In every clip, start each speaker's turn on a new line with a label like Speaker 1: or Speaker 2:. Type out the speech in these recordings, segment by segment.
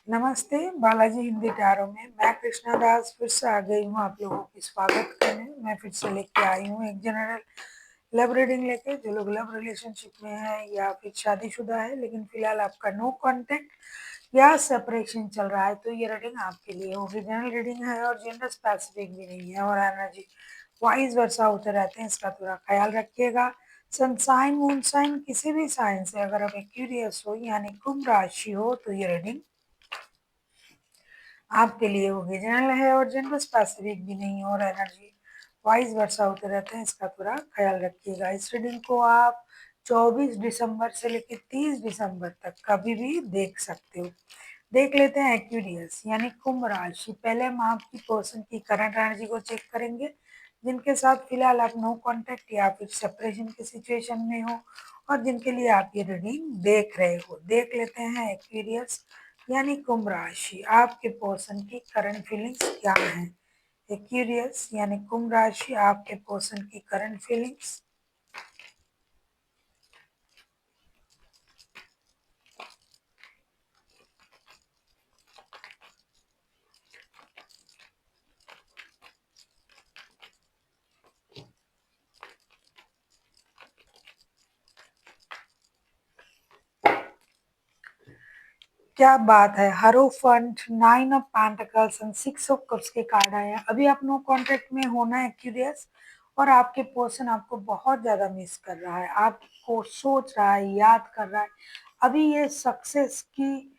Speaker 1: नमस्ते, बालाजी हिंदी टैरो में मैं कृष्णा दास फिर से आ गई हूँ आप लोगों की स्वागत करने। मैं फिर से लेके आई हूँ एक जनरल लव रीडिंग लेके। जो लोग लव रिलेशनशिप में है या फिर शादीशुदा है लेकिन फिलहाल आपका नो कांटेक्ट या सेपरेशन चल रहा है तो ये रीडिंग आपके लिए होगी। जनरल रीडिंग है और जेंडर स्पेसिफिक भी नहीं है और एनर्जी वाइज वर्सा होते रहते हैं, इसका थोड़ा ख्याल रखिएगा। सन साइन मून साइन किसी भी साइन से अगर आप एक्यूरियस हो यानी कुंभ राशि हो तो ये रीडिंग आपके लिए होगी। जनरल है और जनरल स्पेसिफिक भी नहीं और एनर्जी वाइज वर्सा होते रहते हैं, इसका थोड़ा ख्याल रखिएगा। इस रीडिंग को आप 24 दिसंबर से लेकर 30 दिसंबर तक कभी भी देख सकते हो। देख लेते हैं एक्यूरियस यानी कुंभ राशि। पहले हम आपकी पर्सन की करंट एनर्जी को चेक करेंगे, जिनके साथ फिलहाल आप नो कांटेक्ट या फिर सेपरेशन की सिचुएशन में हो और जिनके लिए आप ये रीडिंग देख रहे हो। देख लेते हैं एक्यूरियस यानी कुंभ राशि, आपके पर्सन की करंट फीलिंग्स क्या हैं। एक्यूरियस यानी कुंभ राशि, आपके पर्सन की करंट फीलिंग्स। क्या बात है, हरोफंट, 9 of pentacles and 6 of cups के कार्ड आए हैं। अभी आप नो कॉन्टेक्ट में होना है क्यूरियस और आपके पर्सन आपको बहुत ज़्यादा मिस कर रहा है, आपको सोच रहा है, याद कर रहा है। अभी ये सक्सेस की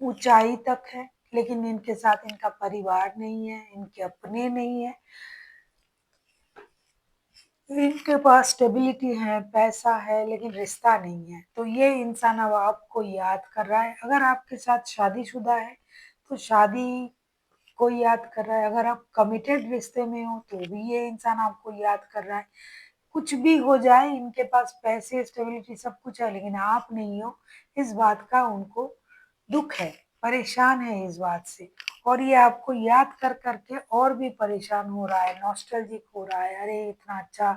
Speaker 1: ऊंचाई तक है लेकिन इनके साथ इनका परिवार नहीं है, इनके अपने नहीं है, इनके पास स्टेबिलिटी है, पैसा है लेकिन रिश्ता नहीं है। तो ये इंसान अब आपको याद कर रहा है। अगर आपके साथ शादीशुदा है तो शादी को याद कर रहा है, अगर आप कमिटेड रिश्ते में हो तो भी ये इंसान आपको याद कर रहा है। कुछ भी हो जाए, इनके पास पैसे, स्टेबिलिटी सब कुछ है लेकिन आप नहीं हो, इस बात का उनको दुख है, परेशान है इस बात से। और ये आपको याद कर करके और भी परेशान हो रहा है, नॉस्टैल्जिक हो रहा है। अरे इतना अच्छा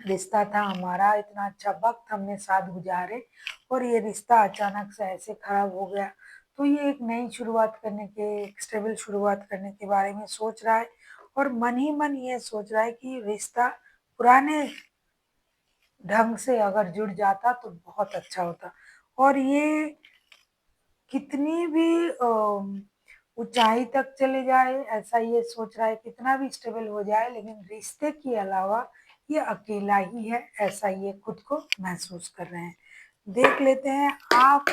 Speaker 1: रिश्ता था हमारा, इतना अच्छा वक्त हमने साथ गुजारे और ये रिश्ता अचानक से ऐसे खराब हो गया। तो ये एक नई शुरुआत करने के, एक स्टेबल शुरुआत करने के बारे में सोच रहा है और मन ही मन ये सोच रहा है कि रिश्ता पुराने ढंग से अगर जुड़ जाता तो बहुत अच्छा होता। और ये कितनी भी ऊंचाई तक चले जाए ऐसा ये सोच रहा है, कितना भी स्टेबल हो जाए लेकिन रिश्ते के अलावा ये अकेला ही है, ऐसा ये खुद को महसूस कर रहे हैं। देख लेते हैं आप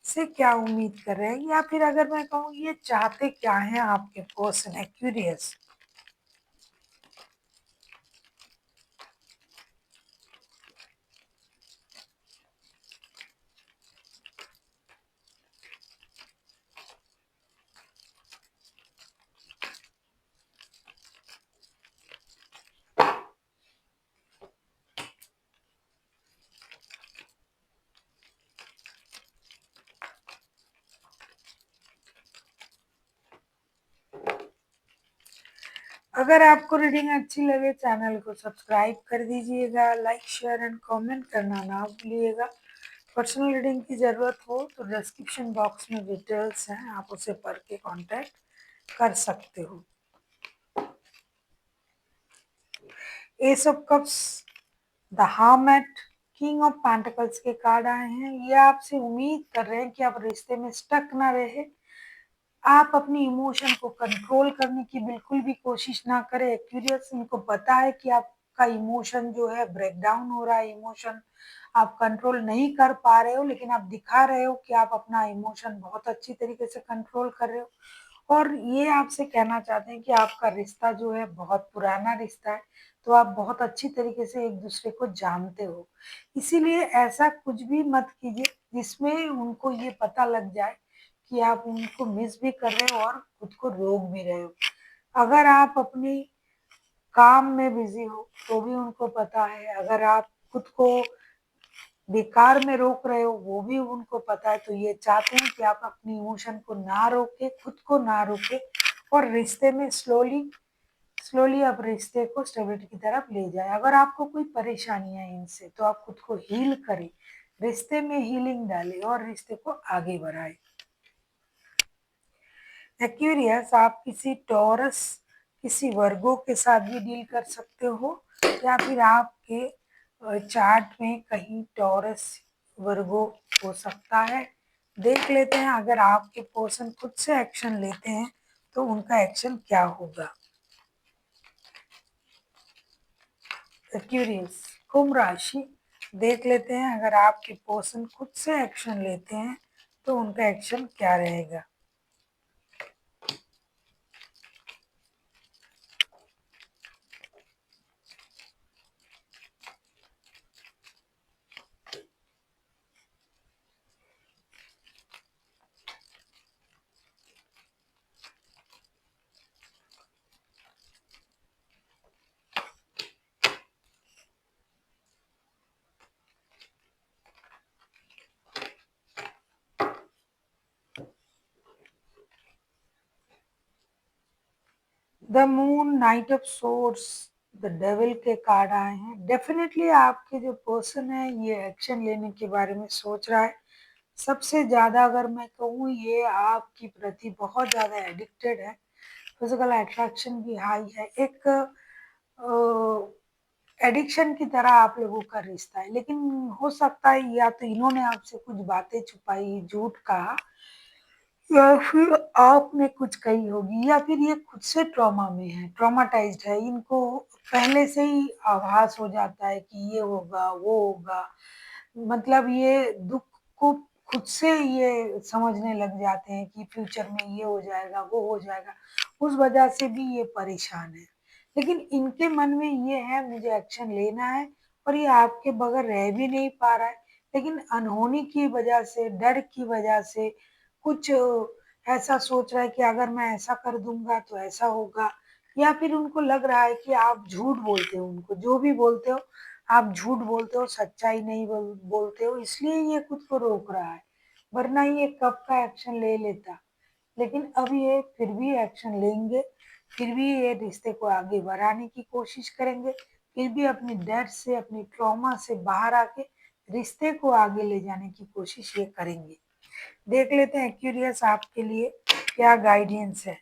Speaker 1: से क्या उम्मीद कर रहे हैं या फिर अगर मैं कहूँ ये चाहते क्या है आपके पर्सन है क्यूरियस। अगर आपको रीडिंग अच्छी लगे चैनल को सब्सक्राइब कर दीजिएगा, लाइक शेयर एंड कमेंट करना ना भूलिएगा। पर्सनल रीडिंग की ज़रूरत हो तो डिस्क्रिप्शन बॉक्स में डिटेल्स हैं, आप उसे पढ़ के कांटेक्ट कर सकते हो। S of cups, the hermit, king of pentacles के कार्ड आए हैं। ये आपसे उम्मीद कर रहे हैं कि आप रिश्ते में स्टक ना रहे, आप अपनी इमोशन को कंट्रोल करने की बिल्कुल भी कोशिश ना करें। एक्यूरियस, इनको पता है कि आपका इमोशन जो है ब्रेक डाउन हो रहा है, इमोशन आप कंट्रोल नहीं कर पा रहे हो लेकिन आप दिखा रहे हो कि आप अपना इमोशन बहुत अच्छी तरीके से कंट्रोल कर रहे हो। और ये आपसे कहना चाहते हैं कि आपका रिश्ता जो है बहुत पुराना रिश्ता है, तो आप बहुत अच्छी तरीके से एक दूसरे को जानते हो। इसीलिए ऐसा कुछ भी मत कीजिए जिसमें उनको ये पता लग जाए कि आप उनको मिस भी कर रहे हो और खुद को रोक भी रहे हो। अगर आप अपनी काम में बिजी हो तो भी उनको पता है, अगर आप खुद को बेकार में रोक रहे हो वो भी उनको पता है। तो ये चाहते हैं कि आप अपनी इमोशन को ना रोके, खुद को ना रोके और रिश्ते में स्लोली स्लोली आप रिश्ते को स्टेबिलिटी की तरफ ले जाए। अगर आपको कोई परेशानी है इनसे तो आप खुद को हील करें, रिश्ते में हीलिंग डालें और रिश्ते को आगे बढ़ाएं। एक्वेरियस, आप किसी टॉरस, किसी वर्गो के साथ भी डील कर सकते हो, या फिर आपके चार्ट में कहीं टॉरस वर्गो हो सकता है। देख लेते हैं, अगर आपके पर्सन खुद से एक्शन लेते हैं तो उनका एक्शन क्या होगा। एक्वेरियस, कुंभ राशि, देख लेते हैं अगर आपके पर्सन खुद से एक्शन लेते हैं तो उनका एक्शन क्या रहेगा। The moon, night of source, the devil के कार्ड आए हैं। डेफिनेटली आपके जो पर्सन है ये एक्शन लेने के बारे में सोच रहा है। सबसे ज़्यादा अगर मैं कहूँ, ये आपकी प्रति बहुत ज़्यादा एडिक्टेड है। फिजिकल अट्रैक्शन भी हाई है, एक एडिक्शन की तरह आप लोगों का रिश्ता है। लेकिन हो सकता है या तो इन्होंने आपसे कुछ बातें छुपाई, झूठ कहा, या फिर आपने कुछ कही होगी, या फिर ये खुद से ट्रॉमा में है, ट्रॉमाटाइज्ड है। इनको पहले से ही आभास हो जाता है कि ये होगा, वो होगा। मतलब ये दुख को खुद से ये समझने लग जाते हैं कि फ्यूचर में ये हो जाएगा, वो हो जाएगा। उस वजह से भी ये परेशान है। लेकिन इनके मन में ये है मुझे एक्शन लेना है, और ये आपके बगैर रह भी नहीं पा रहा है। लेकिन अनहोनी की वजह से, डर की वजह से कुछ ऐसा सोच रहा है कि अगर मैं ऐसा कर दूंगा तो ऐसा होगा, या फिर उनको लग रहा है कि आप झूठ बोलते हो, उनको जो भी बोलते हो आप झूठ बोलते हो, सच्चाई नहीं बोलते हो, इसलिए ये खुद को रोक रहा है। वरना ये कब का एक्शन ले लेता। लेकिन अब ये फिर भी एक्शन लेंगे, फिर भी ये रिश्ते को आगे बढ़ाने की कोशिश करेंगे, फिर भी अपनी डर से, अपनी ट्रॉमा से बाहर आके रिश्ते को आगे ले जाने की कोशिश ये करेंगे। देख लेते हैं एक्वेरियस आपके लिए क्या गाइडेंस है।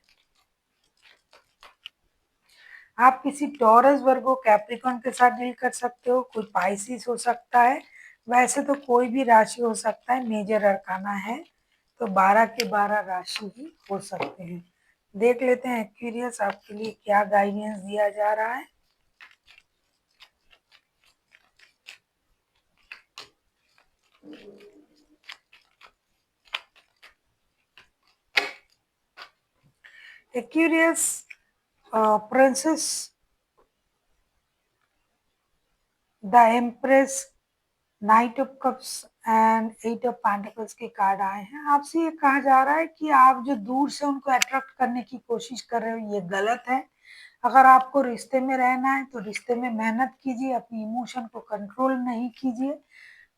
Speaker 1: आप किसी टॉरस, वर्गो, कैप्रिकॉर्न के साथ डील कर सकते हो, कोई पाइसिस हो सकता है। वैसे तो कोई भी राशि हो सकता है, मेजर अरकाना है तो 12 के 12 राशि ही हो सकते हैं। देख लेते हैं एक्वेरियस आपके लिए क्या गाइडेंस दिया जा रहा है। Aquarius, princess, the empress, knight of cups and eight of pentacles के कार्ड आए हैं। आपसे ये कहा जा रहा है कि आप जो दूर से उनको अट्रैक्ट करने की कोशिश कर रहे हो ये गलत है। अगर आपको रिश्ते में रहना है तो रिश्ते में मेहनत कीजिए, अपनी इमोशन को कंट्रोल नहीं कीजिए।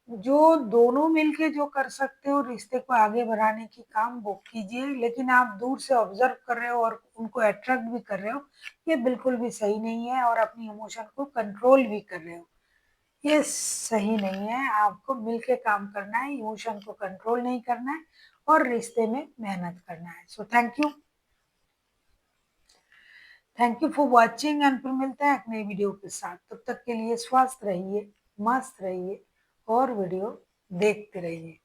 Speaker 1: जो दोनों मिलके जो कर सकते हो रिश्ते को आगे बढ़ाने की काम वो कीजिए। लेकिन आप दूर से ऑब्जर्व कर रहे हो और उनको अट्रैक्ट भी कर रहे हो, ये बिल्कुल भी सही नहीं है। और अपनी इमोशन को कंट्रोल भी कर रहे हो, ये सही नहीं है। आपको मिलके काम करना है, इमोशन को कंट्रोल नहीं करना है, और रिश्ते में मेहनत करना है। So thank you for watching, and फिर मिलते हैं एक नई वीडियो के साथ। तब तक के लिए स्वस्थ रहिए, मस्त रहिए और वीडियो देखते रहिए।